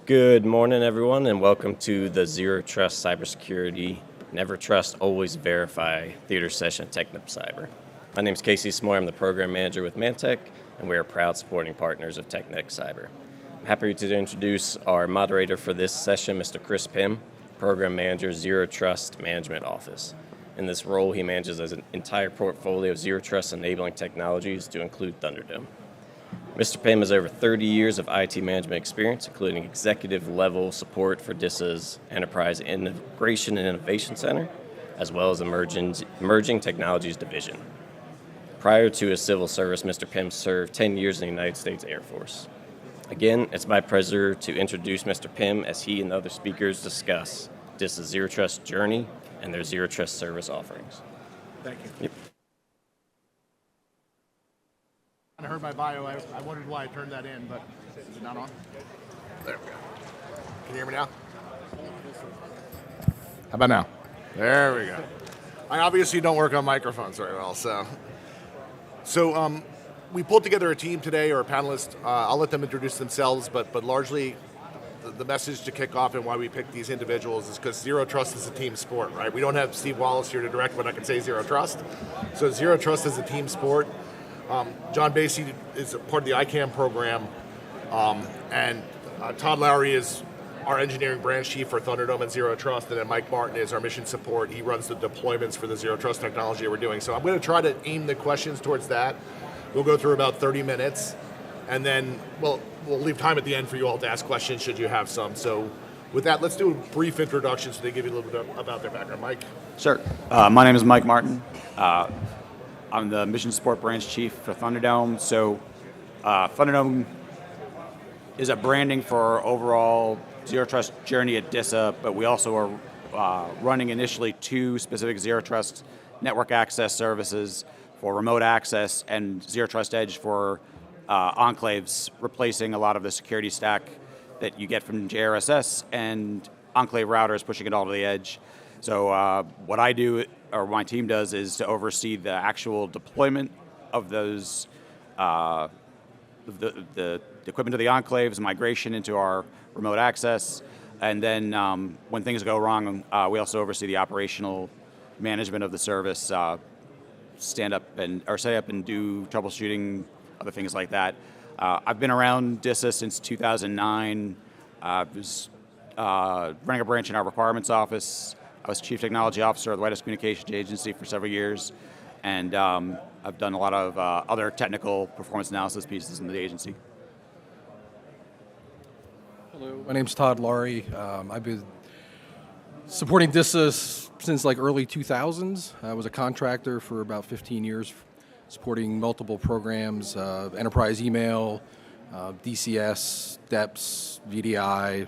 Good morning, everyone, and welcome to the Zero Trust Cybersecurity Never Trust, Always Verify Theater Session TechNip Cyber. My name is Casey Smoy. I'm the Program Manager with Mantech, and we are proud supporting partners of TechNip Cyber. I'm happy to introduce our moderator for this session, Mr. Chris Pym, Program Manager, Zero Trust Management Office. In this role, he manages an entire portfolio of Zero Trust enabling technologies to include Thunderdome. Mr. Pym has over 30 years of IT management experience, including executive-level support for DISA's Enterprise Integration and Innovation Center, as well as Emerging Technologies Division. Prior to his civil service, Mr. Pym served 10 years in the United States Air Force. Again, it's my pleasure to introduce Mr. Pym as he and other speakers discuss DISA's Zero Trust journey and their Zero Trust service offerings. Thank you. Yep. I heard my bio. I wondered why I turned that in, but is it not on? There we go. Can you hear me now? How about now? There we go. I obviously don't work on microphones very well, so we pulled together a team today, or a panelist. I'll let them introduce themselves, but largely the message to kick off and why we picked these individuals is because Zero Trust is a team sport, right? We don't have Steve Wallace here to direct when I can say Zero Trust. So Zero Trust is a team sport. John Basie is a part of the ICAM program, and Todd Lowry is our engineering branch chief for Thunderdome and Zero Trust, and then Mike Martin is our mission support. He runs the deployments for the Zero Trust technology that we're doing. So I'm going to try to aim the questions towards that. We'll go through about 30 minutes, and then we'll leave time at the end for you all to ask questions should you have some. So with that, let's do a brief introduction so they give you a little bit about their background. Mike? Sure. My name is Mike Martin. I'm the Mission Support Branch Chief for Thunderdome. So Thunderdome is a branding for our overall Zero Trust journey at DISA, but we also are running initially 2 specific Zero Trust network access services for remote access and Zero Trust Edge for enclaves, replacing a lot of the security stack that you get from JRSS and enclave routers, pushing it all to the edge. So what I do, or my team does, is to oversee the actual deployment of those, the equipment to the enclaves, migration into our remote access, and then when things go wrong, we also oversee the operational management of the service, set up and do troubleshooting, other things like that. I've been around DISA since 2009. I was running a branch in our requirements office. I was Chief Technology Officer of the White House Communications Agency for several years, and I've done a lot of other technical performance analysis pieces in the agency. Hello, my name's Todd Lowry. I've been supporting DISA since like early 2000s. I was a contractor for about 15 years, supporting multiple programs, enterprise email, DCS, DEPS, VDI,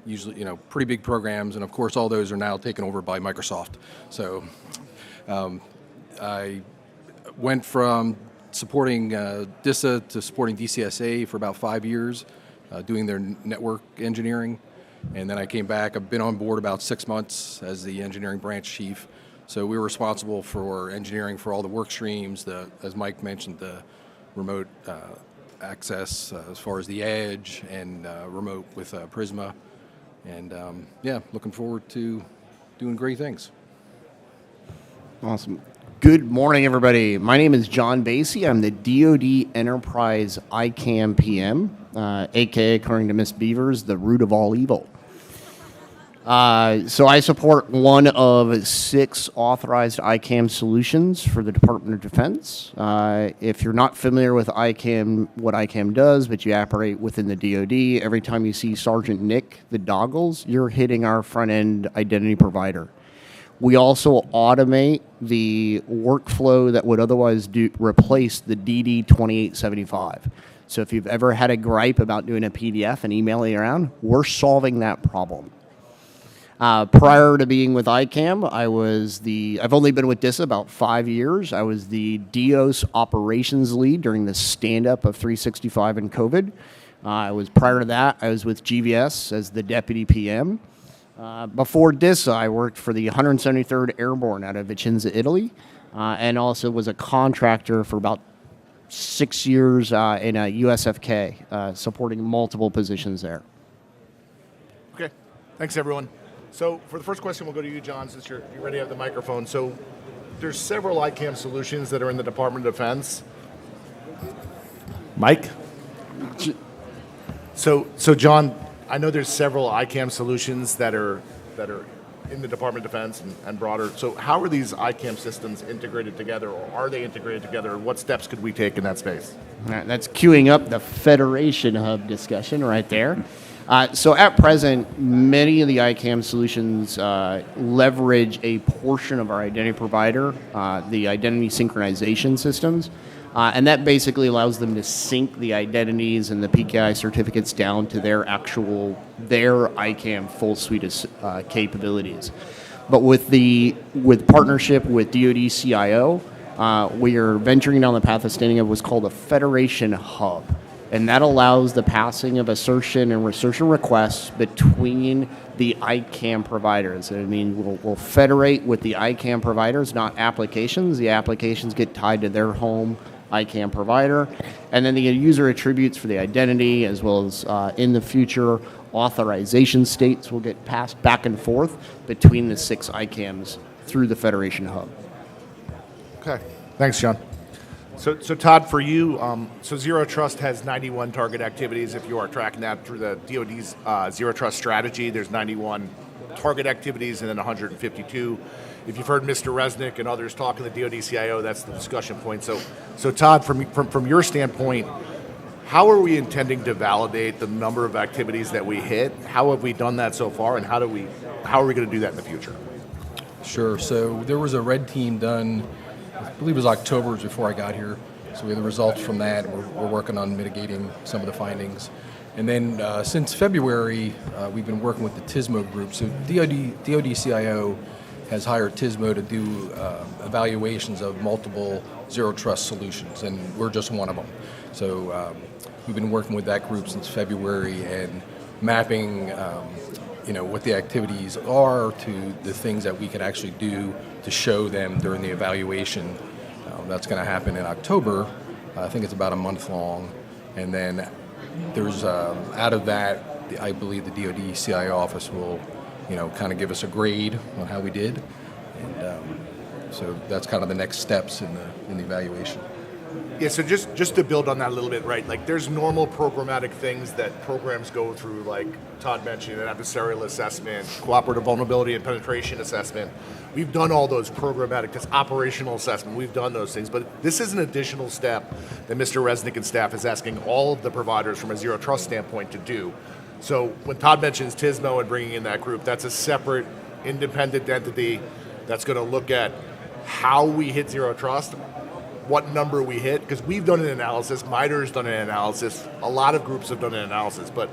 usually, pretty big programs, and of course all those are now taken over by Microsoft. So I went from supporting DISA to supporting DCSA for about 5 years, doing their network engineering, and then I came back. I've been on board about 6 months as the engineering branch chief. So we were responsible for engineering for all the work streams, as Mike mentioned, the remote access as far as the edge and remote with Prisma. And looking forward to doing great things. Awesome. Good morning, everybody. My name is John Basie. I'm the DoD Enterprise ICAM PM, aka, according to Miss Beavers, the root of all evil. So I support one of 6 authorized ICAM solutions for the Department of Defense. If you're not familiar with ICAM, what ICAM does, but you operate within the DoD, every time you see Sergeant Nick, the doggles, you're hitting our front-end identity provider. We also automate the workflow that would otherwise replace the DD 2875. So if you've ever had a gripe about doing a PDF and emailing it around, we're solving that problem. Prior to being with ICAM, I've only been with DISA about 5 years. I was the DOS operations lead during the stand-up of 365 and COVID. Prior to that, I was with GVS as the deputy PM. Before DISA, I worked for the 173rd Airborne out of Vicenza, Italy, and also was a contractor for about 6 years in a USFK, supporting multiple positions there. Okay, thanks everyone. So for the first question, we'll go to you, John, since you're ready to have the microphone. So there's several ICAM solutions that are in the Department of Defense. Mike? So John, I know there's several ICAM solutions that are in the Department of Defense and broader. So how are these ICAM systems integrated together, or are they integrated together? What steps could we take in that space? All right, that's queuing up the Federation Hub discussion right there. So at present, many of the ICAM solutions leverage a portion of our identity provider, the identity synchronization systems, and that basically allows them to sync the identities and the PKI certificates down to their ICAM full suite of capabilities. But with partnership with DoD CIO, we are venturing down the path of standing up what's called a Federation Hub. And that allows the passing of assertion and assertion requests between the ICAM providers. I mean, we'll federate with the ICAM providers, not applications. The applications get tied to their home ICAM provider. And then the user attributes for the identity, as well as in the future, authorization states will get passed back and forth between the 6 ICAMs through the Federation Hub. Okay, thanks, John. So Todd, for you, so Zero Trust has 91 target activities. If you are tracking that through the DoD's Zero Trust strategy, there's 91 target activities and then 152. If you've heard Mr. Resnick and others talk in the DoD CIO, that's the discussion point. So Todd, from your standpoint, how are we intending to validate the number of activities that we hit? How have we done that so far, and how are we going to do that in the future? Sure. So there was a red team done, I believe it was October before I got here. So we have the results from that. We're working on mitigating some of the findings. And then since February, we've been working with the TISMO group. So DoD CIO has hired TISMO to do evaluations of multiple Zero Trust solutions, and we're just one of them. So we've been working with that group since February and mapping what the activities are to the things that we can actually do to show them during the evaluation. That's going to happen in October. I think it's about a month long. And then there's, out of that, I believe the DoD CIO office will, kind of give us a grade on how we did. And so that's kind of the next steps in the evaluation. Yeah, so just to build on that a little bit, right? Like there's normal programmatic things that programs go through, like Todd mentioned, an adversarial assessment, cooperative vulnerability and penetration assessment. We've done all those programmatic, this operational assessment, we've done those things, but this is an additional step that Mr. Resnick and staff is asking all of the providers from a Zero Trust standpoint to do. So when Todd mentions TISMO and bringing in that group, that's a separate independent entity that's going to look at how we hit Zero Trust, what number we hit, because we've done an analysis, MITRE's done an analysis, a lot of groups have done an analysis, but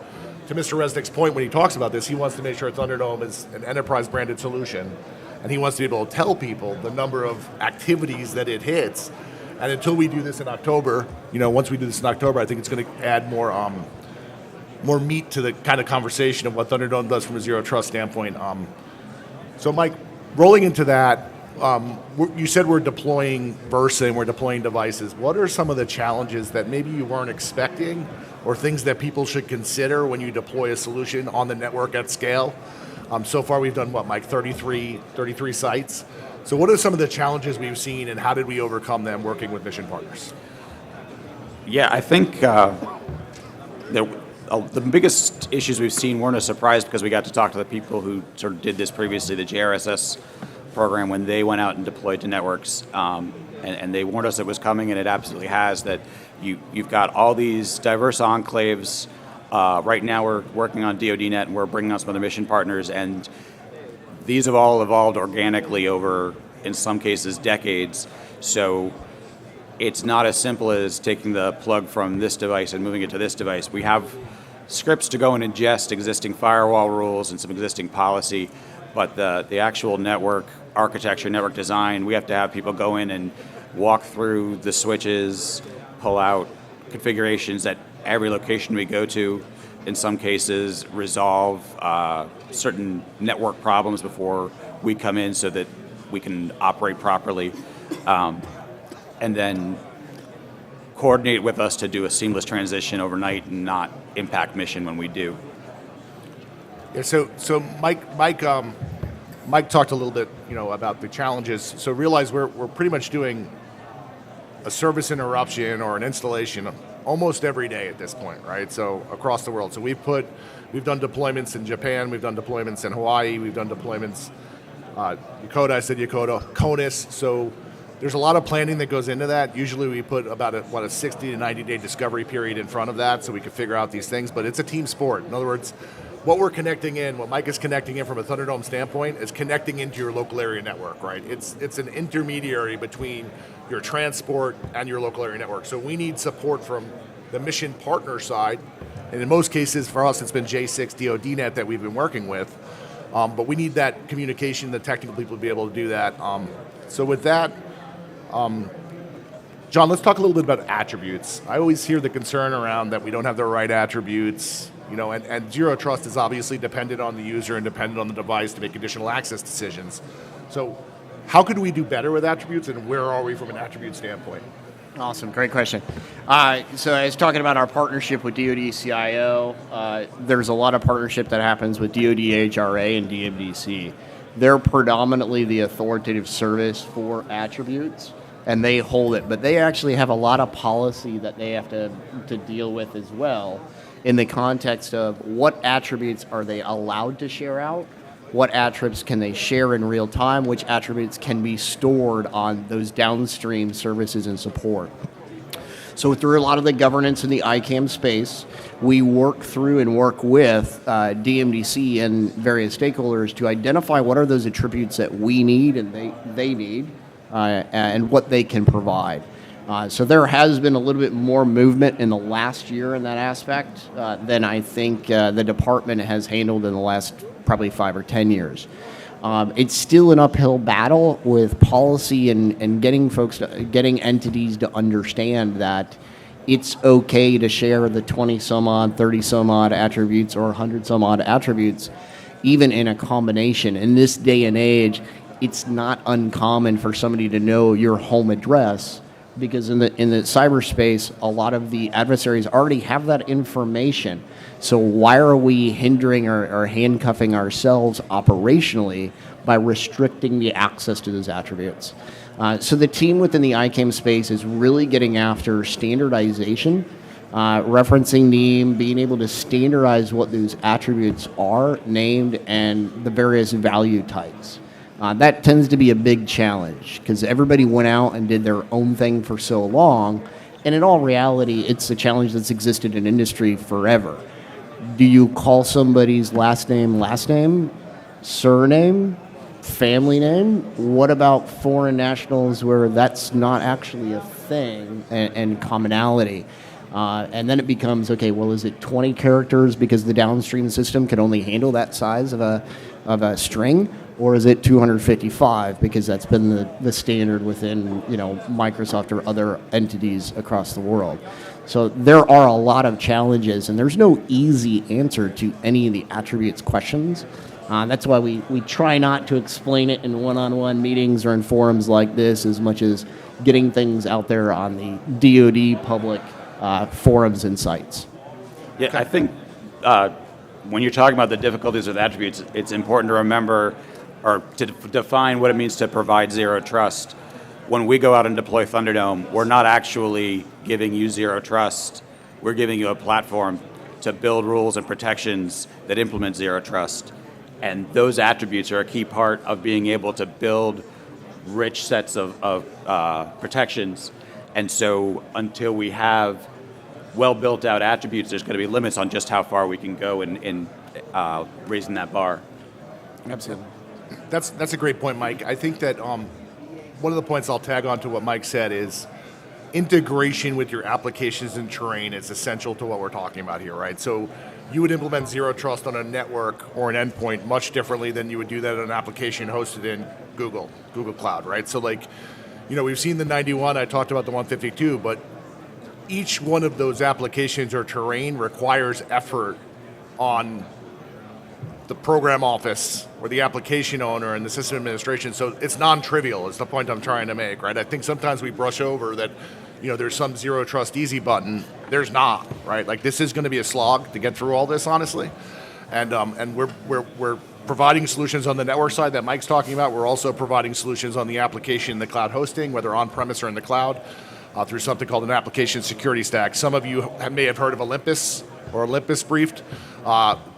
to Mr. Resnick's point when he talks about this, he wants to make sure Thunderdome is an enterprise-branded solution, and he wants to be able to tell people the number of activities that it hits, and until we do this in October, once we do this in October, I think it's going to add more meat to the kind of conversation of what Thunderdome does from a Zero Trust standpoint. So Mike, rolling into that, you said we're deploying Versa and we're deploying devices. What are some of the challenges that maybe you weren't expecting, or things that people should consider when you deploy a solution on the network at scale? So far we've done, Mike, 33 sites. So what are some of the challenges we've seen, and how did we overcome them working with mission partners? Yeah, I think the biggest issues we've seen weren't a surprise, because we got to talk to the people who sort of did this previously, the JRSS program, when they went out and deployed to networks, and they warned us it was coming, and it absolutely has, that you've got all these diverse enclaves. Right now we're working on DoDNet, and we're bringing on some other mission partners, and these have all evolved organically over, in some cases, decades. So it's not as simple as taking the plug from this device and moving it to this device. We have scripts to go and ingest existing firewall rules and some existing policy, but the actual network architecture, network design, we have to have people go in and walk through the switches, pull out configurations at every location we go to, in some cases resolve certain network problems before we come in so that we can operate properly, and then coordinate with us to do a seamless transition overnight and not impact mission when we do. Yeah, so Mike talked a little bit, about the challenges. So realize we're pretty much doing a service interruption or an installation almost every day at this point, right? So across the world. So we've done deployments in Japan, we've done deployments in Hawaii, we've done deployments, Yokota, I said Yokota, CONUS. So there's a lot of planning that goes into that. Usually we put about a 60 to 90 day discovery period in front of that so we can figure out these things, but it's a team sport. In other words, what Mike is connecting in from a Thunderdome standpoint is connecting into your local area network, right? It's an intermediary between your transport and your local area network. So we need support from the mission partner side, and in most cases for us it's been J6 DoDNet that we've been working with, but we need that communication, the technical people to be able to do that. So with that, John, let's talk a little bit about attributes. I always hear the concern around that we don't have the right attributes, and Zero Trust is obviously dependent on the user and dependent on the device to make additional access decisions. So how could we do better with attributes, and where are we from an attribute standpoint? Awesome, great question. So I was talking about our partnership with DoD CIO. There's a lot of partnership that happens with DoD HRA and DMDC. They're predominantly the authoritative service for attributes, and they hold it. But they actually have a lot of policy that they have to deal with as well in the context of what attributes are they allowed to share out, what attributes can they share in real time, which attributes can be stored on those downstream services and support. So through a lot of the governance in the ICAM space, we work through and work with DMDC and various stakeholders to identify what are those attributes that we need and they need, and what they can provide. So there has been a little bit more movement in the last year in that aspect than I think the department has handled in the last probably 5 or 10 years. It's still an uphill battle with policy and getting entities to understand that it's okay to share the 20 some odd, 30 some odd attributes or 100 some odd attributes, even in a combination. In this day and age, it's not uncommon for somebody to know your home address, because in the cyberspace, a lot of the adversaries already have that information. So why are we hindering or handcuffing ourselves operationally by restricting the access to those attributes? So the team within the ICAM space is really getting after standardization, referencing name, being able to standardize what those attributes are named and the various value types. That tends to be a big challenge because everybody went out and did their own thing for so long, and in all reality, it's a challenge that's existed in industry forever. Do you call somebody's last name, surname, family name? What about foreign nationals where that's not actually a thing and commonality? And then it becomes, okay, well, is it 20 characters because the downstream system can only handle that size of a string? Or is it 255 because that's been the standard within Microsoft or other entities across the world? So there are a lot of challenges, and there's no easy answer to any of the attributes questions. That's why we try not to explain it in one-on-one meetings or in forums like this as much as getting things out there on the DoD public forums and sites. Yeah, I think when you're talking about the difficulties with attributes, it's important to remember or to define what it means to provide zero trust. When we go out and deploy Thunderdome, we're not actually giving you zero trust. We're giving you a platform to build rules and protections that implement zero trust. And those attributes are a key part of being able to build rich sets of protections. And so until we have well built out attributes, there's going to be limits on just how far we can go in raising that bar. Absolutely. That's a great point, Mike. I think that one of the points I'll tag on to what Mike said is integration with your applications and terrain is essential to what we're talking about here, right? So you would implement zero trust on a network or an endpoint much differently than you would do that on an application hosted in Google Cloud, right? So we've seen the 91, I talked about the 152, but each one of those applications or terrain requires effort on the program office or the application owner and the system administration. So it's non-trivial is the point I'm trying to make, right? I think sometimes we brush over that, there's some zero trust easy button. There's not, right? Like this is going to be a slog to get through all this, honestly. and we're providing solutions on the network side that Mike's talking about. We're also providing solutions on the application, the cloud hosting, whether on-premise or in the cloud, through something called an application security stack. Some of you may have heard of Olympus or Olympus Briefed.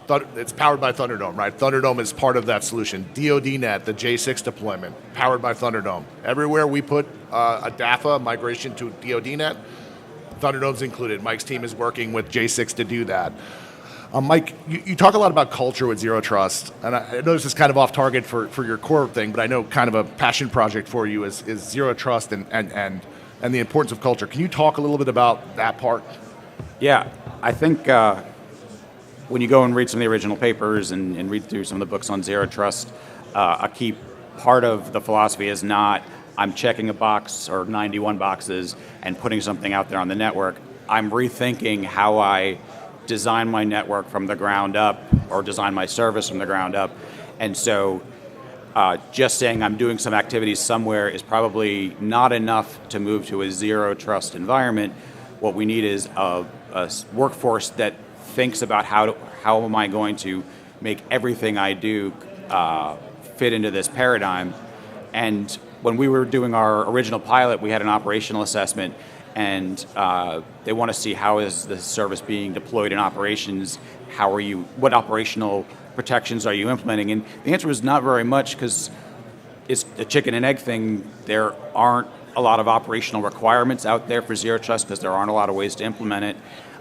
It's powered by Thunderdome, right? Thunderdome is part of that solution. DoDNet, the J6 deployment, powered by Thunderdome. Everywhere we put a DAFA migration to DoDNet, Thunderdome's included. Mike's team is working with J6 to do that. Mike, you talk a lot about culture with Zero Trust, and I know this is kind of off target for your core thing, but I know kind of a passion project for you is Zero Trust and the importance of culture. Can you talk a little bit about that part? Yeah, I think when you go and read some of the original papers and read through some of the books on Zero Trust, a key part of the philosophy is not I'm checking a box or 91 boxes and putting something out there on the network. I'm rethinking how I design my network from the ground up or design my service from the ground up. And so just saying I'm doing some activities somewhere is probably not enough to move to a Zero Trust environment. What we need is a workforce that thinks about how am I going to make everything I do fit into this paradigm. And when we were doing our original pilot, we had an operational assessment, and they want to see how is the service being deployed in operations, what operational protections are you implementing? And the answer was not very much, because it's a chicken and egg thing. There aren't a lot of operational requirements out there for Zero Trust because there aren't a lot of ways to implement it.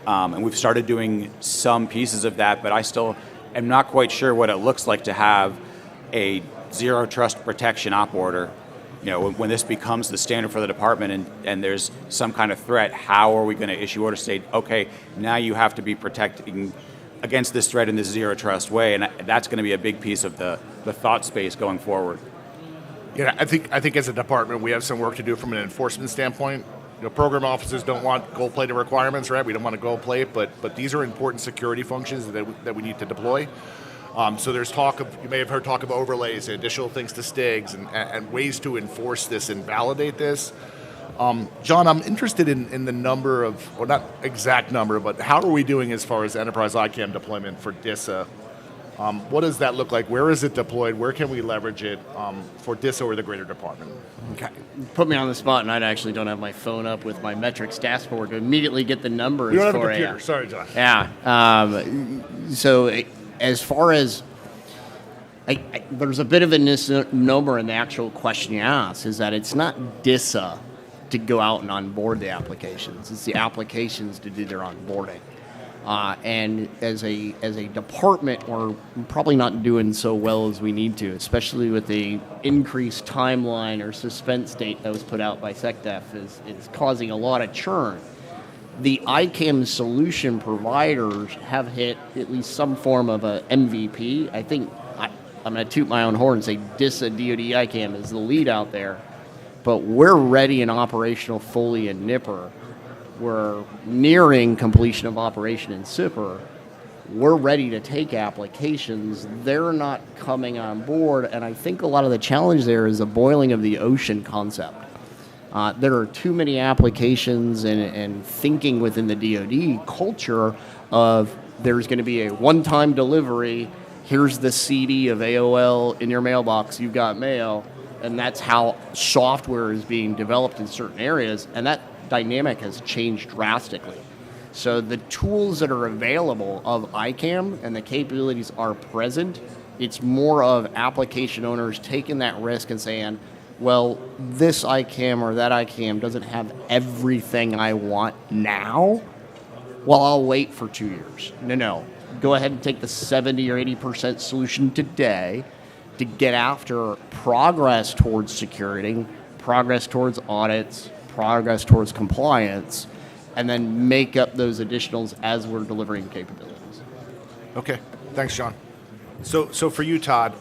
And we've started doing some pieces of that, but I still am not quite sure what it looks like to have a Zero Trust protection op order. You know, when this becomes the standard for the department and there's some kind of threat, how are we going to issue orders to say, okay, now you have to be protecting against this threat in this Zero Trust way, and that's going to be a big piece of the thought space going forward. Yeah, I think as a department we have some work to do from an enforcement standpoint. You know, program officers don't want gold-plated requirements, right? We don't want to gold plate, but these are important security functions that we need to deploy. So there's you may have heard talk of overlays, additional things to STIGs, and ways to enforce this and validate this. John, I'm interested in the number of, well, not exact number, but how are we doing as far as enterprise ICAM deployment for DISA? What does that look like? Where is it deployed? Where can we leverage it for DISA or the greater department? Okay. Put me on the spot, and I actually don't have my phone up with my metrics dashboard to immediately get the numbers. You don't have for a computer. Sorry, John. Yeah. So as far as there's a bit of a misnomer in the actual question you asked, is that it's not DISA to go out and onboard the applications. It's the applications to do their onboarding. And as a department, we're probably not doing so well as we need to, especially with the increased timeline or suspense date that was put out by SecDef is causing a lot of churn. The ICAM solution providers have hit at least some form of a MVP. I think I'm going to toot my own horn and say DISA DoD ICAM is the lead out there, but we're ready and operational fully in NIPR. We're nearing completion of operation in SIPR. We're ready to take applications. They're not coming on board, and I think a lot of the challenge there is the boiling of the ocean concept. There are too many applications and thinking within the DoD culture of there's going to be a one-time delivery, here's the CD of AOL in your mailbox, you've got mail, and that's how software is being developed in certain areas, and that dynamic has changed drastically. So the tools that are available of ICAM and the capabilities are present. It's more of application owners taking that risk and saying, well, this ICAM or that ICAM doesn't have everything I want now. Well, I'll wait for 2 years. No. Go ahead and take the 70 or 80% solution today to get after progress towards security, progress towards audits, progress towards compliance, and then make up those additionals as we're delivering capabilities. Okay, thanks, John. So for you, Todd,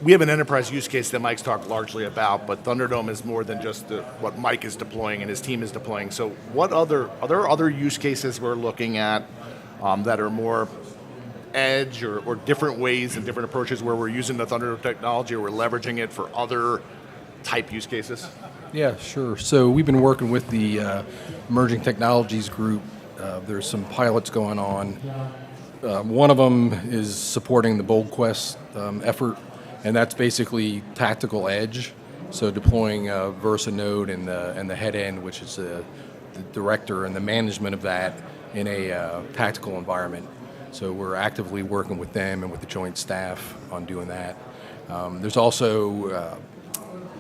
we have an enterprise use case that Mike's talked largely about, but Thunderdome is more than just what Mike is deploying and his team is deploying. So are there other use cases we're looking at that are more edge or different ways and different approaches where we're using the Thunderdome technology or we're leveraging it for other type use cases? Yeah, sure. So we've been working with the Emerging Technologies Group. There's some pilots going on One of them is supporting the Bold Quest effort, and that's basically tactical edge. So deploying a Versa node and the head end, which is the director and the management of that in a tactical environment. So we're actively working with them and with the joint staff on doing that. There's also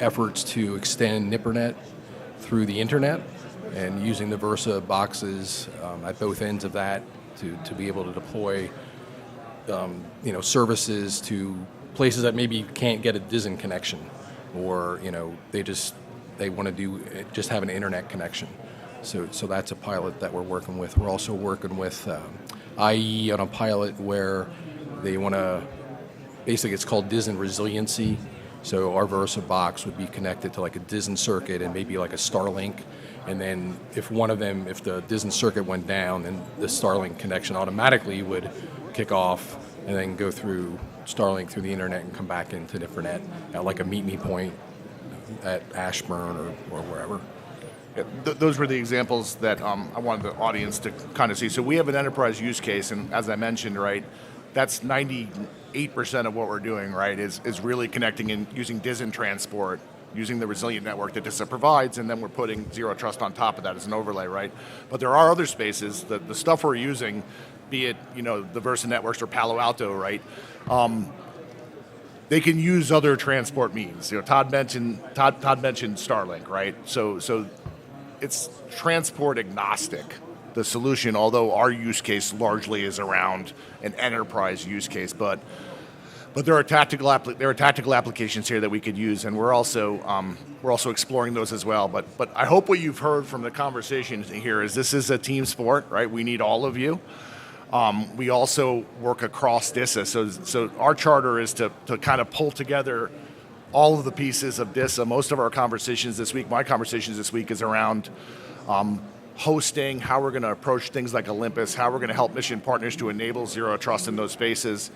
efforts to extend NIPRNet through the internet and using the Versa boxes at both ends of that to be able to deploy services to places that maybe can't get a DISA connection, or they want to just have an internet connection. So that's a pilot that we're working with. We're also working with IE on a pilot where they want to, basically it's called DISA resiliency. So our Versa box would be connected to like a DISA circuit and maybe like a Starlink. And then if the DISA circuit went down, then the Starlink connection automatically would kick off and then go through Starlink through the internet and come back into NIPRNet at like a meet me point at Ashburn or wherever. Yeah, those were the examples that I wanted the audience to kind of see. So we have an enterprise use case, and as I mentioned, right, that's 98% of what we're doing, right, is really connecting and using DISA transport, using the resilient network that DISA provides, and then we're putting Zero Trust on top of that as an overlay, right? But there are other spaces, that the stuff we're using, be it the Versa networks or Palo Alto, right? They can use other transport means. Todd mentioned Starlink, right? So it's transport agnostic, the solution, although our use case largely is around an enterprise use case, but there are tactical applications here that we could use, and we're also exploring those as well. But I hope what you've heard from the conversation here is this is a team sport, right? We need all of you. We also work across DISA, so our charter is to kind of pull together all of the pieces of DISA. Most of our conversations this week, my conversations this week, is around hosting, how we're going to approach things like Olympus, how we're going to help mission partners to enable Zero Trust in those spaces.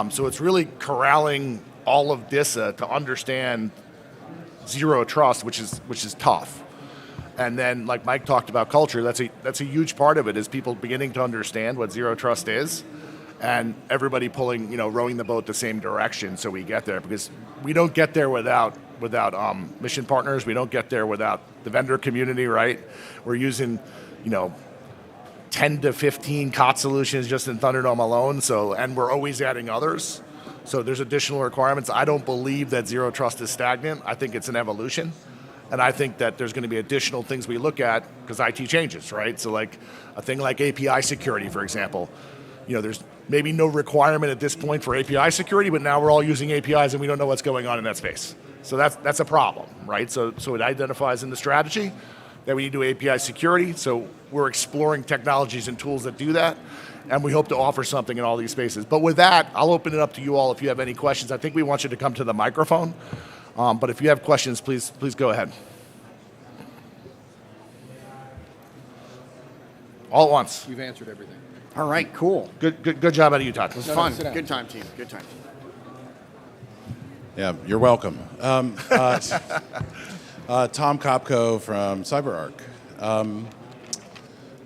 So it's really corralling all of DISA to understand Zero Trust, which is tough. And then, like Mike talked about, culture. That's a huge part of it, is people beginning to understand what Zero Trust is, and everybody pulling, rowing the boat the same direction, so we get there. Because we don't get there without mission partners. We don't get there without the vendor community, right? We're using, 10 to 15 COT solutions just in Thunderdome alone. And we're always adding others. So there's additional requirements. I don't believe that Zero Trust is stagnant. I think it's an evolution. And I think that there's going to be additional things we look at because IT changes, right? So like a thing like API security, for example, there's maybe no requirement at this point for API security, but now we're all using APIs and we don't know what's going on in that space. So that's a problem, right? So it identifies in the strategy that we need to do API security. So we're exploring technologies and tools that do that, and we hope to offer something in all these spaces. But with that, I'll open it up to you all if you have any questions. I think we want you to come to the microphone. But if you have questions, please go ahead. All at once. You've answered everything. All right, cool. Good job out of you, Todd. It was fun. Good time, team. Good time. Yeah, you're welcome. Tom Kopko from CyberArk.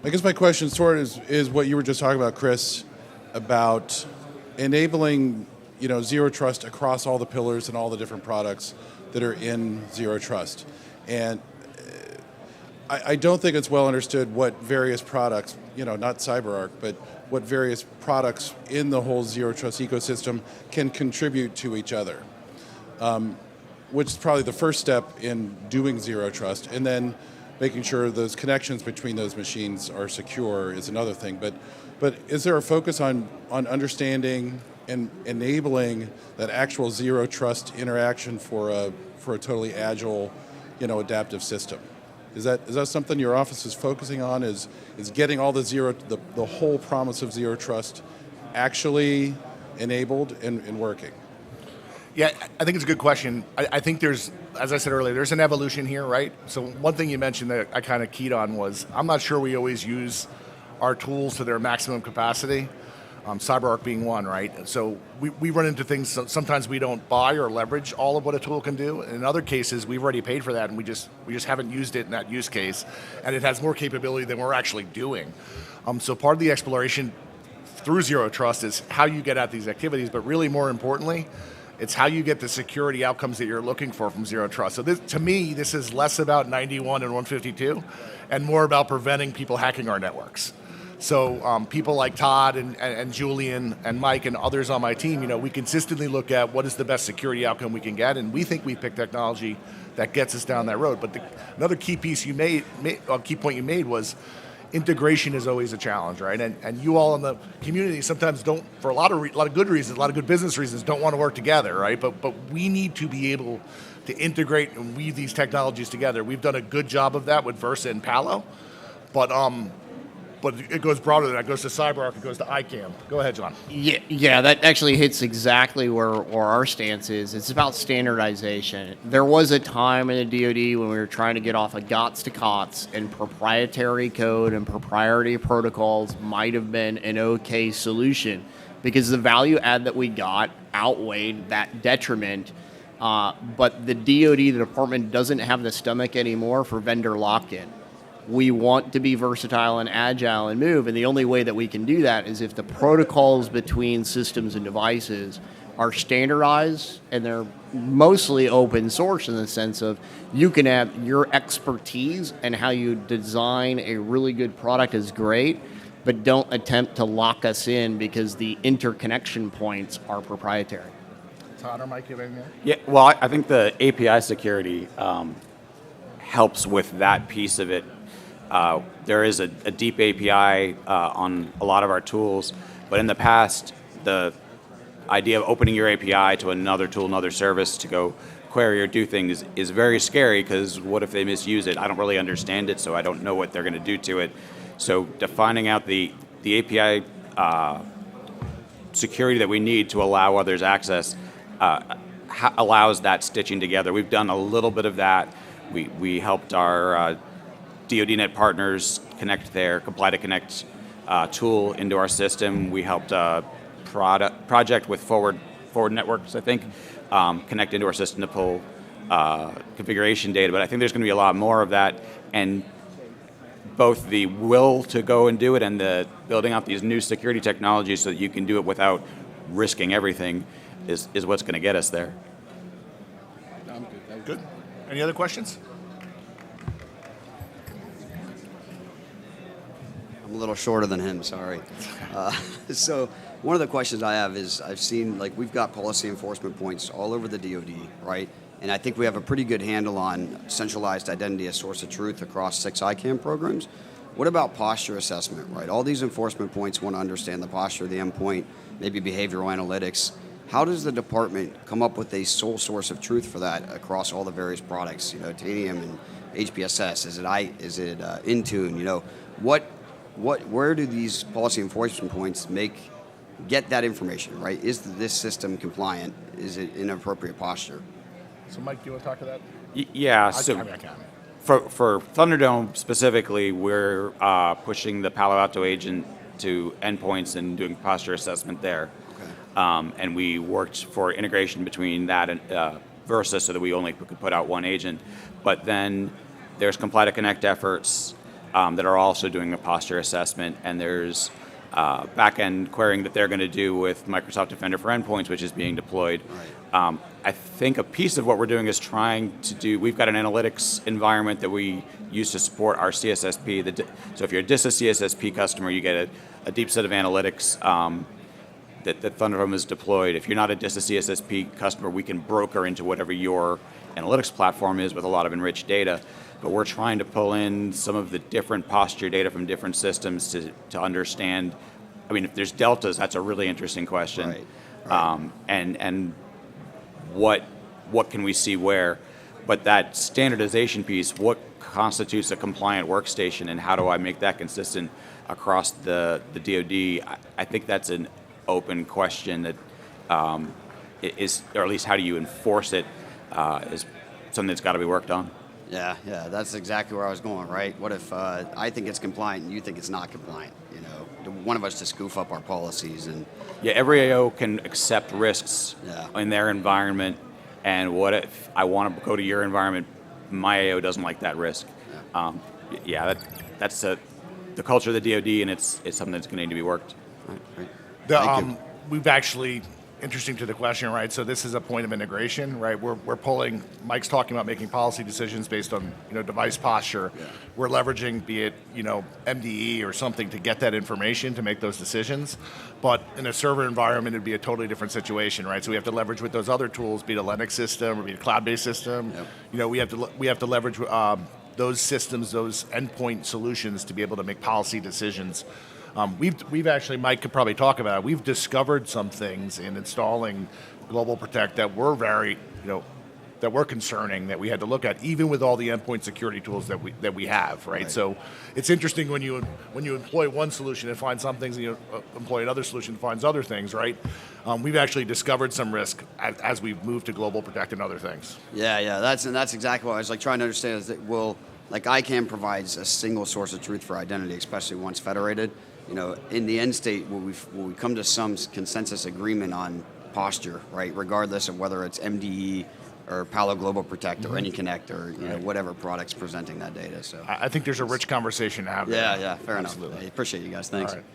I guess my question sort of is what you were just talking about, Chris, about enabling Zero Trust across all the pillars and all the different products that are in Zero Trust. And I don't think it's well understood what various products, not CyberArk, but what various products in the whole Zero Trust ecosystem can contribute to each other, which is probably the first step in doing Zero Trust. And then making sure those connections between those machines are secure is another thing. But is there a focus on understanding and enabling that actual Zero Trust interaction for a totally agile, adaptive system? Is that something your office is focusing on? Is getting all the whole promise of Zero Trust actually enabled and working? Yeah, I think it's a good question. I think there's, as I said earlier, there's an evolution here, right? So one thing you mentioned that I kind of keyed on was, I'm not sure we always use our tools to their maximum capacity. CyberArk being one, right? So we run into things, sometimes we don't buy or leverage all of what a tool can do. In other cases, we've already paid for that and we just haven't used it in that use case, and it has more capability than we're actually doing. So part of the exploration through Zero Trust is how you get at these activities, but really more importantly, it's how you get the security outcomes that you're looking for from Zero Trust. So this, to me, this is less about 91 and 152 and more about preventing people hacking our networks. So people like Todd and Julian and Mike and others on my team, we consistently look at what is the best security outcome we can get, and we think we picked technology that gets us down that road. But another key piece key point you made was integration is always a challenge, right? And you all in the community sometimes don't, for a lot of good reasons, a lot of good business reasons, don't want to work together, right? But we need to be able to integrate and weave these technologies together. We've done a good job of that with Versa and Palo, but it goes broader than that. It goes to CyberArk, it goes to ICAM. Go ahead, John. Yeah, that actually hits exactly where our stance is. It's about standardization. There was a time in the DoD when we were trying to get off of GOTS to COTS, and proprietary code and proprietary protocols might have been an okay solution because the value add that we got outweighed that detriment. But the DoD, the department, doesn't have the stomach anymore for vendor lock-in. We want to be versatile and agile and move, and the only way that we can do that is if the protocols between systems and devices are standardized, and they're mostly open source in the sense of you can have your expertise and how you design a really good product is great, but don't attempt to lock us in because the interconnection points are proprietary. Todd or Mike, you have anything? Yeah, well, I think the API security helps with that piece of it. There is a deep API on a lot of our tools, but in the past, the idea of opening your API to another tool, another service to go query or do things is very scary because what if they misuse it? I don't really understand it, so I don't know what they're going to do to it. So defining out the API security that we need to allow others access allows that stitching together. We've done a little bit of that. We helped our DoDNet partners connect their Comply to Connect tool into our system. We helped a project with Forward Networks, I think, connect into our system to pull configuration data. But I think there's going to be a lot more of that, and both the will to go and do it and the building out these new security technologies so that you can do it without risking everything is what's going to get us there. I'm good. Good. Any other questions? I'm a little shorter than him, sorry. So one of the questions I have is I've seen, we've got policy enforcement points all over the DoD, right? And I think we have a pretty good handle on centralized identity as source of truth across 6 ICAM programs. What about posture assessment, right? All these enforcement points want to understand the posture of the endpoint, maybe behavioral analytics. How does the department come up with a sole source of truth for that across all the various products? Tanium and HPSS. Is it Intune? Where do these policy enforcement points get that information, right? Is this system compliant? Is it in appropriate posture? So Mike, do you want to talk to that? Yeah. I So can. for Thunderdome specifically, we're pushing the Palo Alto agent to endpoints and doing posture assessment there. Okay. And we worked for integration between that and Versa so that we only could put out one agent. But then there's Comply to Connect efforts that are also doing a posture assessment, and there's back-end querying that they're going to do with Microsoft Defender for Endpoints, which is being deployed. Right. I think a piece of what we're doing is trying to do, we've got an analytics environment that we use to support our CSSP. So if you're a DISA CSSP customer, you get a deep set of analytics that Thunderdome is deployed. If you're not a DISA CSSP customer, we can broker into whatever your analytics platform is with a lot of enriched data. But we're trying to pull in some of the different posture data from different systems to understand. I mean, if there's deltas, that's a really interesting question. Right. And what can we see where? But that standardization piece, what constitutes a compliant workstation, and how do I make that consistent across the DoD? I think that's an open question that is, or at least how do you enforce it, is something that's got to be worked on. Yeah, that's exactly where I was going, right? What if I think it's compliant and you think it's not compliant? One of us to goof up our policies and... Yeah, every AO can accept risks in their environment, and what if I want to go to your environment, my AO doesn't like that risk? That's the culture of the DoD, and it's something that's going to need to be worked. Right. The, Thank you. we've actually, interesting to the question, right? So this is a point of integration, right? We're pulling. Mike's talking about making policy decisions based on device posture. Yeah. We're leveraging, be it MDE or something, to get that information to make those decisions. But in a server environment, it'd be a totally different situation, right? So we have to leverage with those other tools, be it a Linux system or be it a cloud-based system. Yep. We have to leverage those systems, those endpoint solutions to be able to make policy decisions. We've actually, Mike could probably talk about it. We've discovered some things in installing Global Protect that were very, that were concerning, that we had to look at, even with all the endpoint security tools that we have, right? So it's interesting when you employ one solution and find some things, and you employ another solution and finds other things, right? We've actually discovered some risk as we've moved to Global Protect and other things. Yeah, that's exactly what I was trying to understand is that ICAM provides a single source of truth for identity, especially once federated. In the end state, will we come to some consensus agreement on posture, right? Regardless of whether it's MDE or Palo Global Protect or any Connect or whatever product's presenting that data. So I think there's a rich conversation to have there. Yeah, fair Absolutely. enough. I appreciate you guys. Thanks. All right.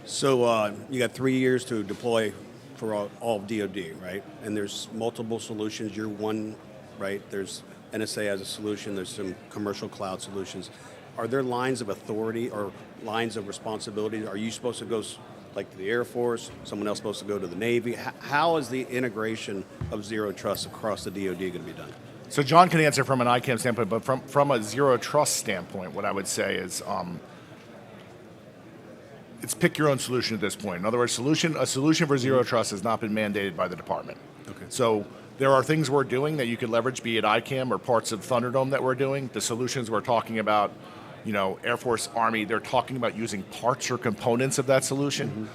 So you got 3 years to deploy for all of DoD, right? And there's multiple solutions. You're one, right? There's NSA as a solution. There's some commercial cloud solutions. Are there lines of authority or lines of responsibility? Are you supposed to go like to the Air Force? Someone else supposed to go to the Navy? How is the integration of Zero Trust across the DoD going to be done? So John can answer from an ICAM standpoint, but from a Zero Trust standpoint, what I would say is it's pick your own solution at this point. In other words, a solution for Zero Trust has not been mandated by the department. Okay. So there are things we're doing that you could leverage, be it ICAM or parts of Thunderdome that we're doing. The solutions we're talking about, Air Force, Army, they're talking about using parts or components of that solution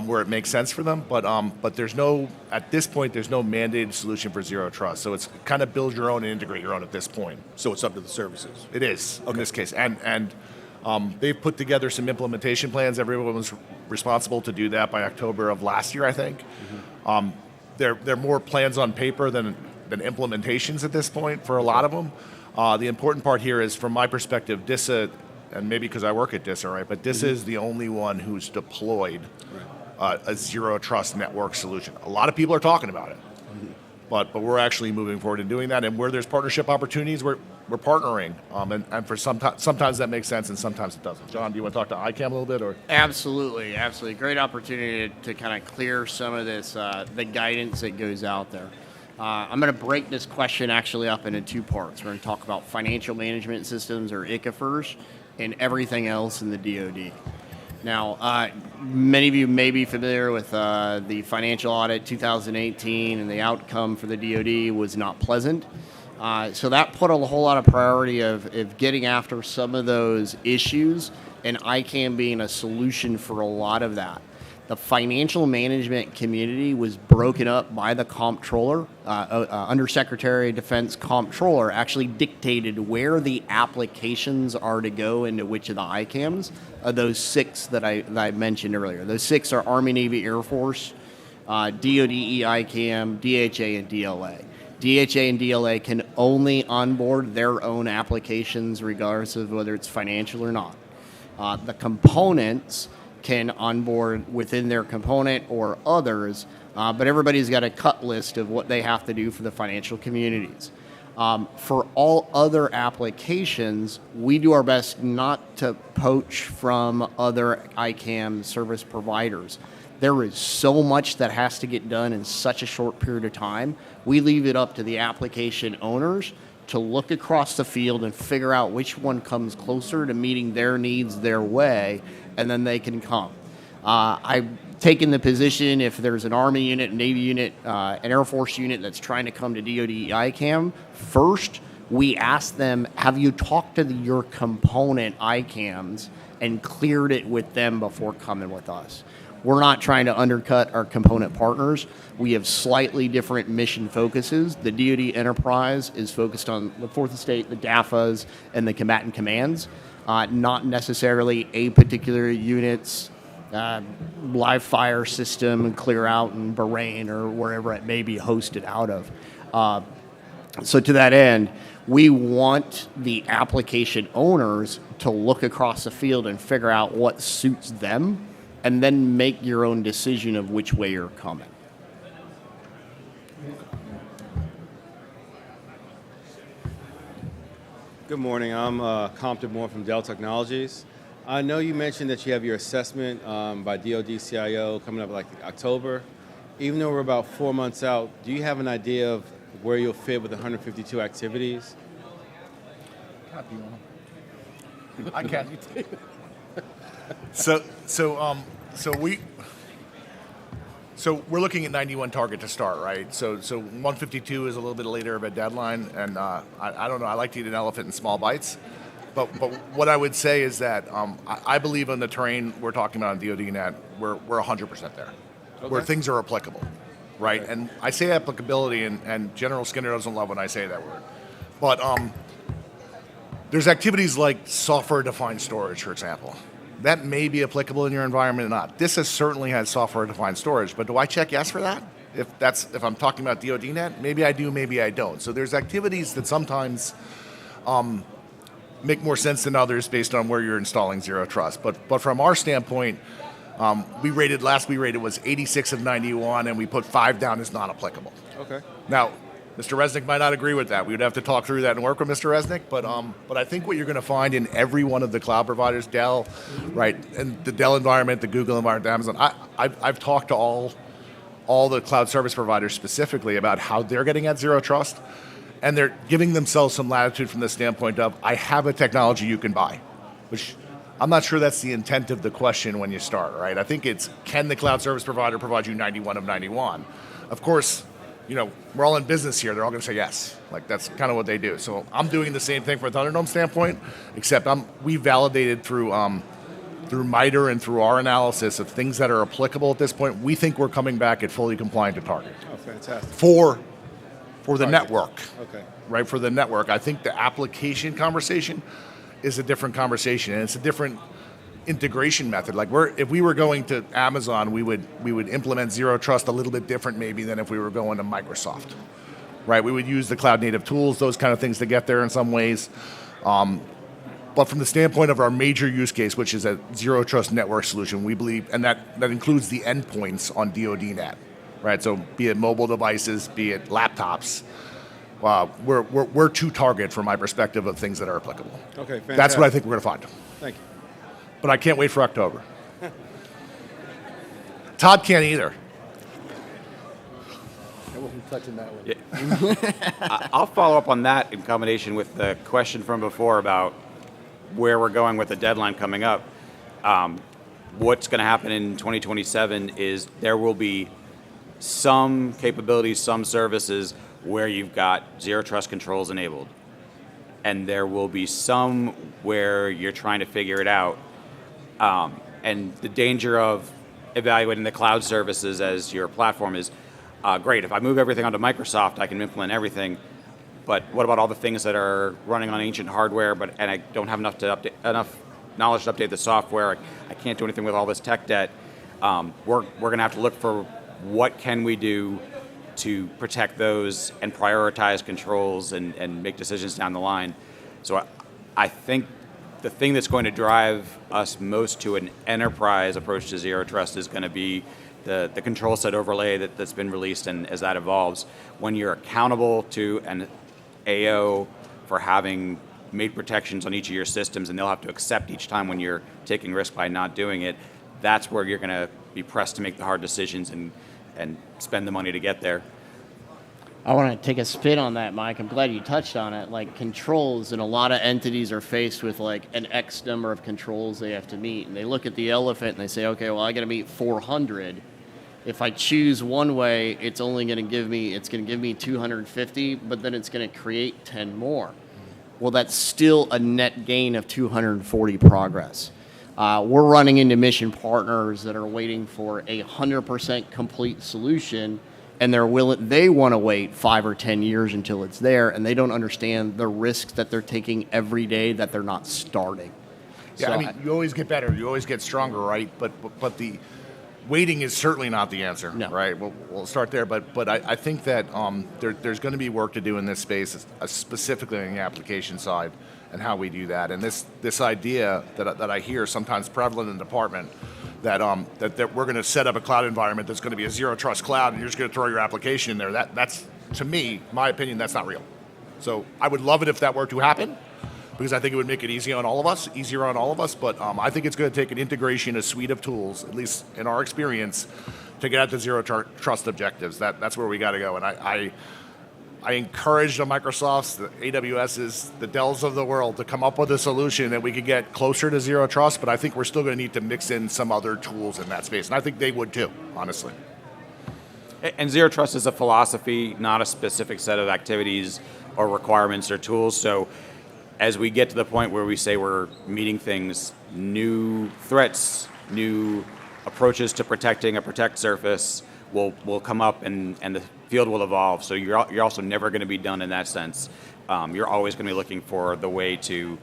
where it makes sense for them. But there's no, at this point, there's no mandated solution for Zero Trust. So it's kind of build your own and integrate your own at this point. So it's up to the services. It is, in this case. And they've put together some implementation plans. Everyone was responsible to do that by October of last year, I think. They're more plans on paper than implementations at this point for a lot of them. The important part here is, from my perspective, DISA, and maybe because I work at DISA, right? But DISA is the only one who's deployed a Zero Trust network solution. A lot of people are talking about it, but we're actually moving forward and doing that. And where there's partnership opportunities, we're partnering. And for sometimes that makes sense and sometimes it doesn't. John, do you want to talk to ICAM a little bit, or? Absolutely. Great opportunity to kind of clear some of this, the guidance that goes out there. I'm going to break this question actually up into two parts. We're going to talk about financial management systems, or ICA first, and everything else in the DoD. Now, many of you may be familiar with the financial audit 2018, and the outcome for the DoD was not pleasant. So that put a whole lot of priority of getting after some of those issues, and ICAM being a solution for a lot of that. The financial management community was broken up by the comptroller. Undersecretary of Defense comptroller actually dictated where the applications are to go into which of the ICAMs. Those 6 that I mentioned earlier. Those 6 are Army, Navy, Air Force, DoD, EICAM, DHA, and DLA. DHA and DLA can only onboard their own applications regardless of whether it's financial or not. The components can onboard within their component or others, but everybody's got a cut list of what they have to do for the financial communities. For all other applications, we do our best not to poach from other ICAM service providers. There is so much that has to get done in such a short period of time. We leave it up to the application owners to look across the field and figure out which one comes closer to meeting their needs their way, and then they can come. I've taken the position, if there's an Army unit, Navy unit, an Air Force unit that's trying to come to DoD ICAM, first we ask them, have you talked to your component ICAMs and cleared it with them before coming with us? We're not trying to undercut our component partners. We have slightly different mission focuses. The DoD enterprise is focused on the fourth estate, the DAFAs, and the combatant commands, not necessarily a particular unit's live fire system and clear out in Bahrain or wherever it may be hosted out of. So to that end, We want the application owners to look across the field and figure out what suits them, and then make your own decision of which way you're coming. Good morning. I'm Compton Moore from Dell Technologies. I know you mentioned that you have your assessment by DoD CIO coming up like October. Even though we're about 4 months out, do you have an idea of where you'll fit with the 152 activities? I can't. So we're looking at 91 target to start, right? So 152 is a little bit later of a deadline, and I don't know. I like to eat an elephant in small bites, but what I would say is that I believe on the terrain we're talking about on DoDNet, we're 100% there, where things are applicable, right? Okay. And I say applicability, and General Skinner doesn't love when I say that word, but there's activities like software-defined storage, for example. That may be applicable in your environment or not. DISA certainly has software-defined storage, but do I check yes for that? If I'm talking about DoDNet, maybe I do, maybe I don't. So there's activities that sometimes make more sense than others based on where you're installing Zero Trust. But from our standpoint, we rated was 86 of 91, and we put 5 down as not applicable. Okay. Now, Mr. Resnick might not agree with that. We would have to talk through that and work with Mr. Resnick, but I think what you're going to find in every one of the cloud providers, Dell, right, and the Dell environment, the Google environment, the Amazon, I've talked to all the cloud service providers specifically about how they're getting at Zero Trust, and they're giving themselves some latitude from the standpoint of, I have a technology you can buy, which I'm not sure that's the intent of the question when you start, right? I think it's, can the cloud service provider provide you 91 of 91? Of course, we're all in business here. They're all going to say yes. Like, that's kind of what they do. So I'm doing the same thing from a Thunderdome standpoint, except we validated through MITRE and through our analysis of things that are applicable at this point. We think we're coming back at fully compliant to target. Oh, fantastic. For the network. Okay. Right, for the network. I think the application conversation is a different conversation, and it's a different integration method. Like, if we were going to Amazon, we would implement Zero Trust a little bit different maybe than if we were going to Microsoft, right? We would use the cloud native tools, those kind of things to get there in some ways. But from the standpoint of our major use case, which is a Zero Trust network solution, we believe, and that includes the endpoints on DoDNet, right? So be it mobile devices, be it laptops, we're to target from my perspective of things that are applicable. Okay, fantastic. That's what I think we're going to find. Thank you. But I can't wait for October. Todd can't either. I wasn't touching that one. Yeah. I'll follow up on that in combination with the question from before about where we're going with the deadline coming up. What's going to happen in 2027 is there will be some capabilities, some services where you've got Zero Trust controls enabled. And there will be some where you're trying to figure it out. And the danger of evaluating the cloud services as your platform is, great, if I move everything onto Microsoft, I can implement everything. But what about all the things that are running on ancient hardware, and I don't have enough knowledge to update the software? I can't do anything with all this tech debt. We're going to have to look for what can we do to protect those and prioritize controls and make decisions down the line. So I think the thing that's going to drive us most to an enterprise approach to Zero Trust is going to be the control set overlay that's been released, and as that evolves, when you're accountable to an AO for having made protections on each of your systems, and they'll have to accept each time when you're taking risk by not doing it, that's where you're going to be pressed to make the hard decisions and spend the money to get there. I want to take a spin on that, Mike. I'm glad you touched on it. Like, controls, and a lot of entities are faced with like an X number of controls they have to meet, and they look at the elephant and they say, okay, well, I got to meet 400. If I choose one way, it's only going to give me 250, but then it's going to create 10 more. Well, that's still a net gain of 240 progress. We're running into mission partners that are waiting for a 100% complete solution, and they want to wait 5 or 10 years until it's there, and they don't understand the risks that they're taking every day that they're not starting. Yeah, so, I mean, you always get better, you always get stronger, right? But waiting is certainly not the answer, No. right? We'll start there, but I think that there's going to be work to do in this space, specifically on the application side, and how we do that. And this idea that I hear sometimes prevalent in the department, that we're going to set up a cloud environment that's going to be a zero trust cloud, and you're just going to throw your application in there. That's, to me, my opinion, that's not real. So I would love it if that were to happen, because I think it would make it easier on all of us. But I think it's going to take an integration, a suite of tools, at least in our experience, to get at the zero trust objectives. That's where we got to go. And I encourage the Microsofts, the AWSs, the Dells of the world to come up with a solution that we could get closer to zero trust. But I think we're still going to need to mix in some other tools in that space, and I think they would too, honestly. And zero trust is a philosophy, not a specific set of activities or requirements or tools. So as we get to the point where we say we're meeting things, new threats, new approaches to protecting a protect surface will come up, and the field will evolve. So you're also never going to be done in that sense. You're always going to be looking for the way to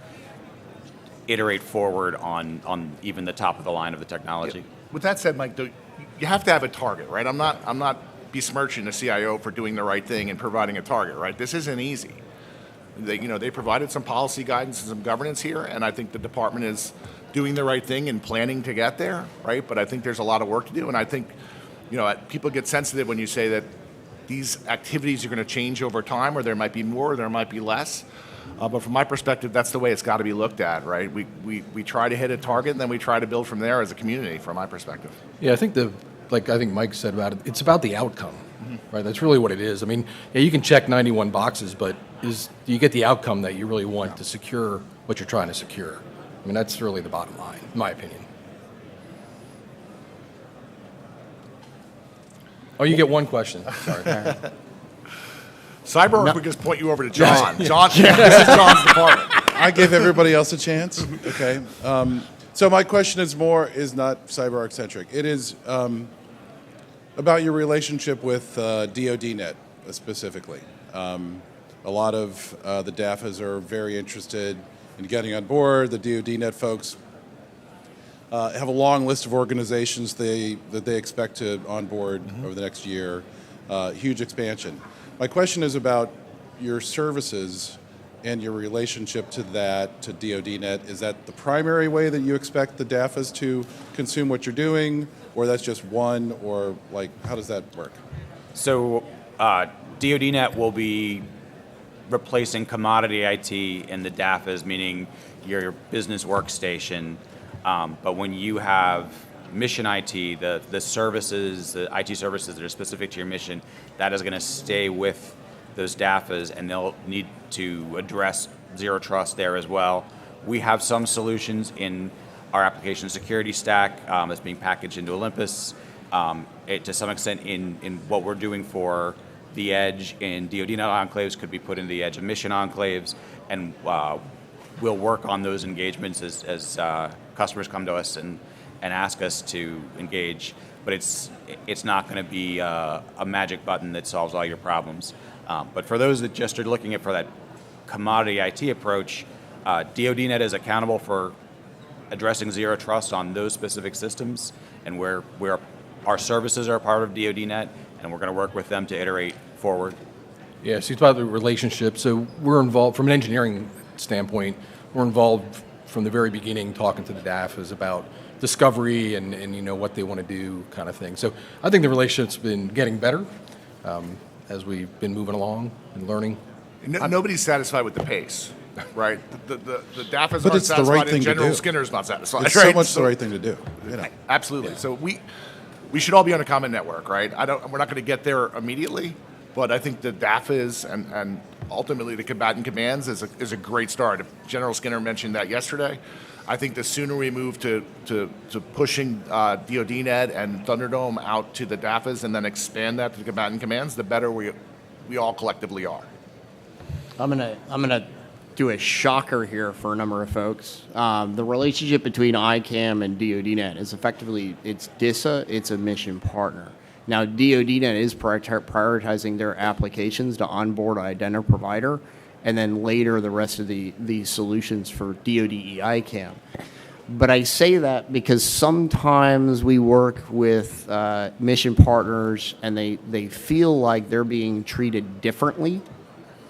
iterate forward on even the top of the line of the technology. Yeah. With that said, Mike, you have to have a target, right? I'm not besmirching the CIO for doing the right thing and providing a target, right? This isn't easy. They provided some policy guidance and some governance here, and I think the department is doing the right thing and planning to get there, right? But I think there's a lot of work to do, and I think, people get sensitive when you say that these activities are going to change over time, or there might be more, or there might be less. But from my perspective, that's the way it's got to be looked at, right? We try to hit a target, and then we try to build from there as a community, from my perspective. Yeah, I think I think Mike said about it, it's about the outcome, right? That's really what it is. I mean, yeah, you can check 91 boxes, but do you get the outcome that you really want to secure what you're trying to secure? I mean, that's really the bottom line, in my opinion. Oh, you get one question. Sorry. CyberArk would just point you over to John. John, this is John's department. I give everybody else a chance. Okay. So my question is not CyberArk centric. It is about your relationship with DoDNet specifically. A lot of the DAFAs are very interested in getting on board. The DoDNet folks have a long list of organizations that they expect to onboard over the next year. Huge expansion. My question is about your services and your relationship to DoDNet. Is that the primary way that you expect the DAFAs to consume what you're doing, or that's just one, or how does that work? So DoDNet will be replacing commodity IT in the DAFAs, meaning your business workstation. But when you have mission IT, the services, the IT services that are specific to your mission, that is going to stay with those DAFAs, and they'll need to address zero trust there as well. We have some solutions in our application security stack that's being packaged into Olympus. To some extent, in what we're doing for the edge in DoDNet enclaves could be put into the edge of mission enclaves, and we'll work on those engagements as customers come to us and ask us to engage. But it's not going to be a magic button that solves all your problems. But for those that just are looking for that commodity IT approach, DoDNet is accountable for addressing zero trust on those specific systems, and where our services are a part of DoDNet, and we're going to work with them to iterate forward. Yeah, so it's about the relationship. So we're involved, from an engineering standpoint, we're involved from the very beginning talking to the DAFAs about discovery and what they want to do kind of thing. So I think the relationship's been getting better as we've been moving along and learning. Nobody's satisfied with the pace, right? The DAFAs But aren't it's the right satisfied, thing and to General do. Skinner's not satisfied. It's right? so much the right thing to do. Absolutely. Yeah. So we should all be on a common network, right? We're not going to get there immediately, but I think the DAFAs and ultimately the combatant commands is a great start. General Skinner mentioned that yesterday. I think the sooner we move to pushing DoDNet and Thunderdome out to the DAFAs and then expand that to the combatant commands, the better we all collectively are. I'm gonna do a shocker here for a number of folks. The relationship between ICAM and DoDNet is effectively, it's DISA, it's a mission partner. Now, DoDNet is prioritizing their applications to onboard an identity provider, and then later the rest of the solutions for DoD ICAM. But I say that because sometimes we work with mission partners and they feel like they're being treated differently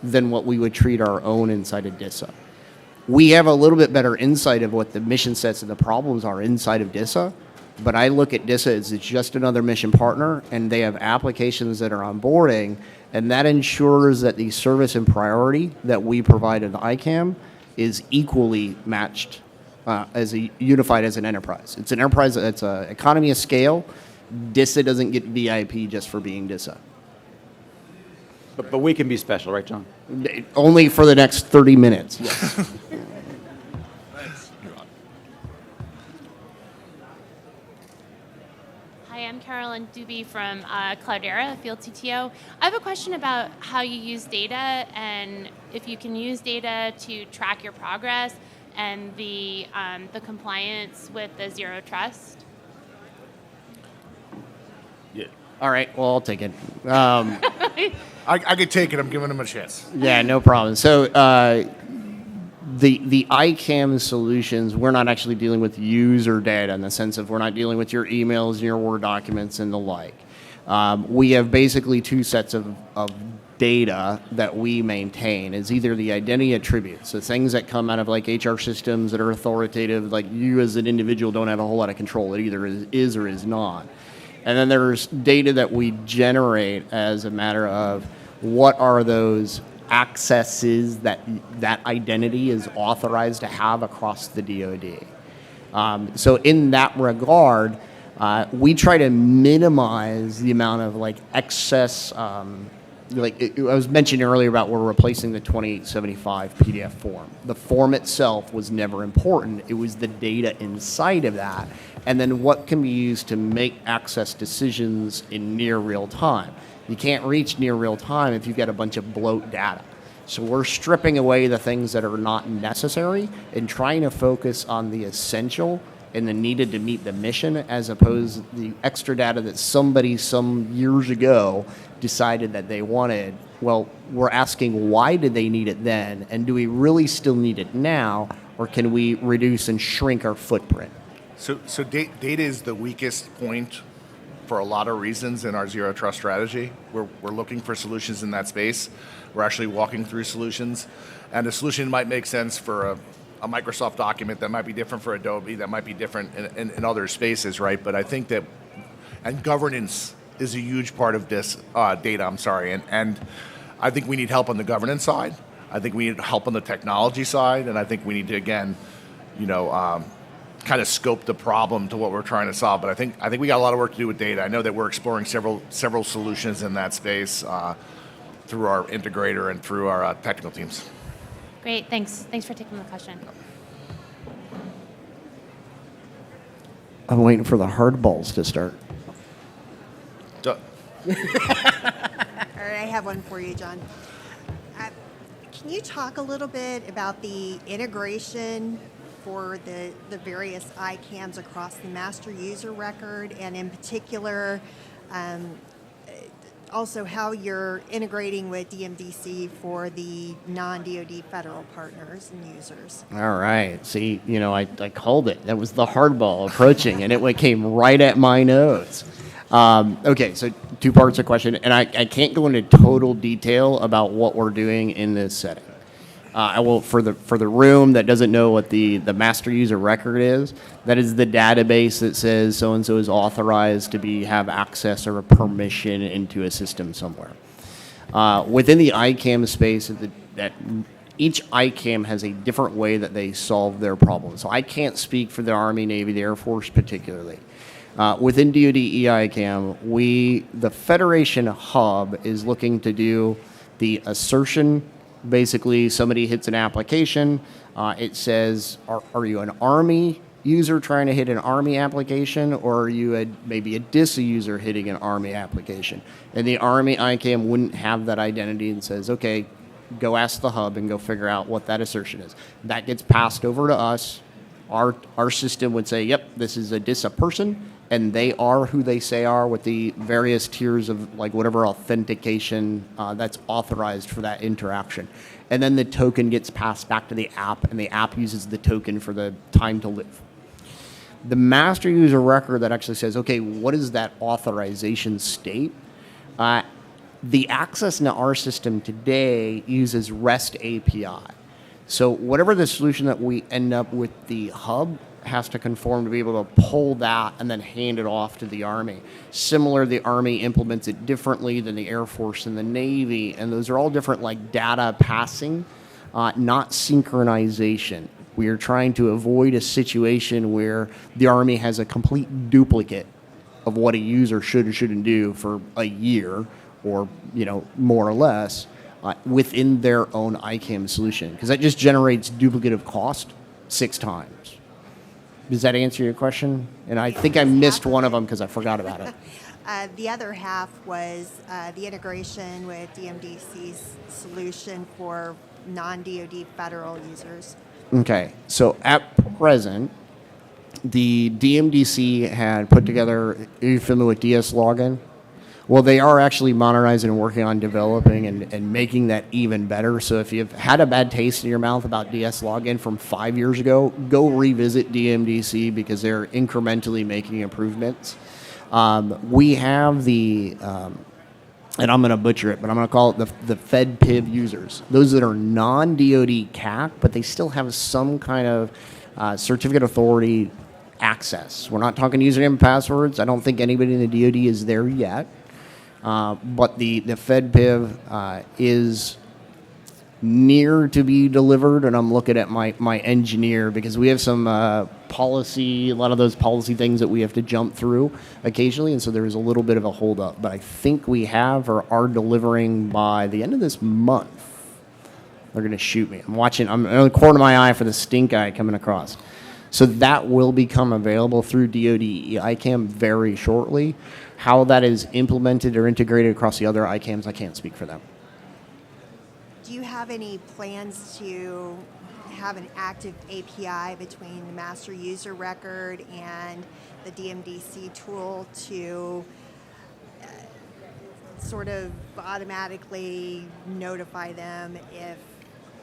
than what we would treat our own inside of DISA. We have a little bit better insight of what the mission sets and the problems are inside of DISA, but I look at DISA as it's just another mission partner, and they have applications that are onboarding, and that ensures that the service and priority that we provide in the ICAM is equally matched unified as an enterprise. It's an enterprise, it's an economy of scale. DISA doesn't get VIP just for being DISA. But we can be special, right, John? Only for the next 30 minutes. Yes. Hi, I'm Carolyn Doobie from Cloudera, Field CTO. I have a question about how you use data and if you can use data to track your progress and the compliance with the Zero Trust. Yeah. All right, well, I'll take it. I could take it. I'm giving him a chance. Yeah, no problem. So the ICAM solutions, we're not actually dealing with user data in the sense of we're not dealing with your emails and your Word documents and the like. We have basically two sets of data that we maintain. Is either the identity attributes, so things that come out of like HR systems that are authoritative, like you as an individual don't have a whole lot of control. It either is or is not. And then there's data that we generate as a matter of what are those accesses that identity is authorized to have across the DoD. So in that regard, we try to minimize the amount of like excess, I was mentioning earlier about we're replacing the 2875 PDF form. The form itself was never important. It was the data inside of that. And then what can be used to make access decisions in near real time. You can't reach near real time if you've got a bunch of bloat data. So we're stripping away the things that are not necessary and trying to focus on the essential and the needed to meet the mission, as opposed to the extra data that somebody some years ago decided that they wanted. Well, we're asking why did they need it then, and do we really still need it now, or can we reduce and shrink our footprint? So data is the weakest point for a lot of reasons in our Zero Trust strategy. We're looking for solutions in that space. We're actually walking through solutions, and a solution might make sense for a Microsoft document that might be different for Adobe, that might be different in other spaces, right? But I think that, and governance is a huge part of this data, and I think we need help on the governance side. I think we need help on the technology side, and I think we need to, again, kind of scope the problem to what we're trying to solve. But I think we got a lot of work to do with data. I know that we're exploring several solutions in that space through our integrator and through our technical teams. Great, thanks. Thanks for taking the question. I'm waiting for the hard balls to start. Duh. All right, I have one for you, John. Can you talk a little bit about the integration for the various ICAMs across the master user record, and in particular, also how you're integrating with DMDC for the non-DoD federal partners and users? All right. See, I called it. That was the hardball approaching, and it came right at my nose. Okay, so two parts of the question, and I can't go into total detail about what we're doing in this setting. I will, for the room that doesn't know what the master user record is, that is the database that says so-and-so is authorized to have access or a permission into a system somewhere. Within the ICAM space, that each ICAM has a different way that they solve their problem. So I can't speak for the Army, Navy, the Air Force particularly. Within DoD EICAM, the Federation Hub is looking to do the assertion. Basically, somebody hits an application. It says, are you an Army user trying to hit an Army application, or are you maybe a DISA user hitting an Army application? And the Army ICAM wouldn't have that identity and says, okay, go ask the hub and go figure out what that assertion is. That gets passed over to us. Our system would say, yep, this is a DISA person, and they are who they say are with the various tiers of like whatever authentication that's authorized for that interaction. And then the token gets passed back to the app, and the app uses the token for the time to live. The master user record that actually says, okay, what is that authorization state? The access into our system today uses REST API. So whatever the solution that we end up with, the hub has to conform to be able to pull that and then hand it off to the Army. Similar, the Army implements it differently than the Air Force and the Navy, and those are all different, like data passing, not synchronization. We are trying to avoid a situation where the Army has a complete duplicate of what a user should or shouldn't do for a year, or more or less, within their own ICAM solution, because that just generates duplicative cost 6 times. Does that answer your question? And I think I missed one of them because I forgot about it. The other half was the integration with DMDC's solution for non-DoD federal users. Okay, so at present, the DMDC had put together, are you familiar with DS Login? Well, they are actually modernizing and working on developing and making that even better. So if you've had a bad taste in your mouth about DS Login from 5 years ago, go revisit DMDC because they're incrementally making improvements. We have the, and I'm going to butcher it, but I'm going to call it the FedPIV users. Those that are non-DoD CAC, but they still have some kind of certificate authority access. We're not talking username and passwords. I don't think anybody in the DoD is there yet. But the FedPIV is near to be delivered, and I'm looking at my engineer because we have some policy, a lot of those policy things that we have to jump through occasionally, and so there is a little bit of a holdup. But I think we have or are delivering by the end of this month. They're going to shoot me. I'm in the corner of my eye for the stink eye coming across. So that will become available through DoD ICAM very shortly. How that is implemented or integrated across the other ICAMs, I can't speak for them. Do you have any plans to have an active API between the master user record and the DMDC tool to sort of automatically notify them if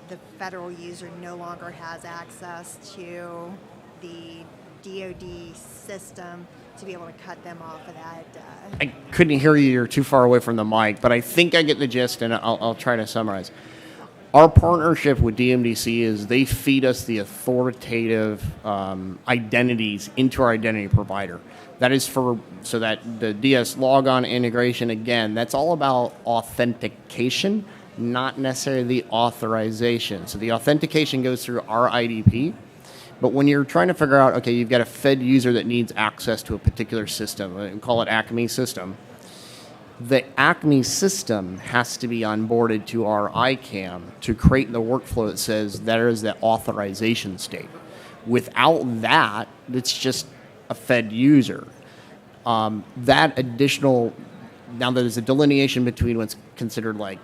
the federal user no longer has access to the DoD system, to be able to cut them off of that? I couldn't hear you. You're too far away from the mic, but I think I get the gist, and I'll try to summarize. Our partnership with DMDC is they feed us the authoritative identities into our identity provider. That is so that the DS logon integration, again, that's all about authentication, not necessarily the authorization. So the authentication goes through our IDP. But when you're trying to figure out, okay, you've got a Fed user that needs access to a particular system, and call it Acme system, the Acme system has to be onboarded to our ICAM to create the workflow that says there is the authorization state. Without that, it's just a Fed user. That additional, now there's a delineation between what's considered like,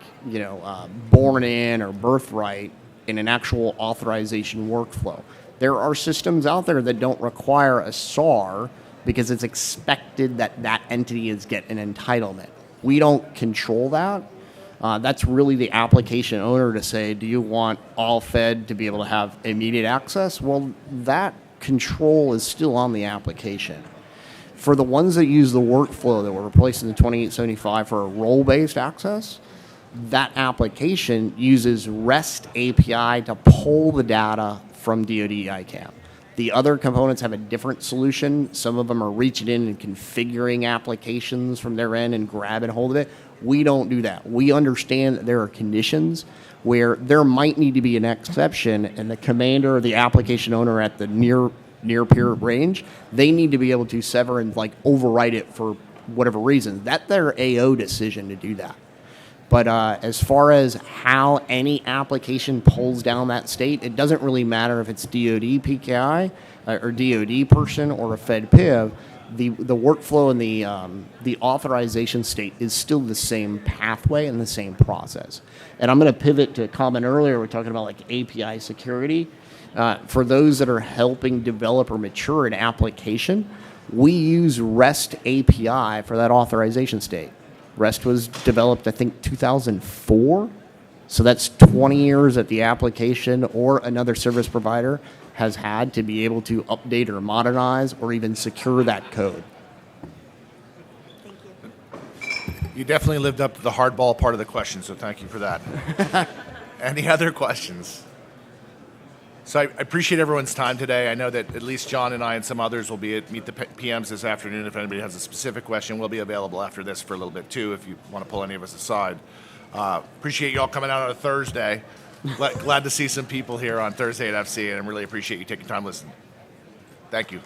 born in or birthright in an actual authorization workflow. There are systems out there that don't require a SAR because it's expected that that entity is get an entitlement. We don't control that. That's really the application owner to say, do you want all Fed to be able to have immediate access? Well, that control is still on the application. For the ones that use the workflow that we're replacing the 2875 for a role-based access, that application uses REST API to pull the data from DoD ICAM. The other components have a different solution. Some of them are reaching in and configuring applications from their end and grabbing hold of it. We don't do that. We understand that there are conditions where there might need to be an exception, and the commander or the application owner at the near peer range, they need to be able to sever and overwrite it for whatever reason. That's their AO decision to do that. But as far as how any application pulls down that state, it doesn't really matter if it's DoD PKI or DoD person or a FedPIV. The workflow and the authorization state is still the same pathway and the same process. And I'm going to pivot to a comment earlier. We're talking about API security. For those that are helping develop or mature an application, we use REST API for that authorization state. REST was developed, I think, 2004. So that's 20 years that the application or another service provider has had to be able to update or modernize or even secure that code. Thank you. You definitely lived up to the hardball part of the question, so thank you for that. Any other questions? So I appreciate everyone's time today. I know that at least John and I and some others will be at Meet the PMs this afternoon. If anybody has a specific question, we'll be available after this for a little bit too, if you want to pull any of us aside. Appreciate you all coming out on a Thursday. Glad to see some people here on Thursday at FC, and I really appreciate you taking time listening. Thank you.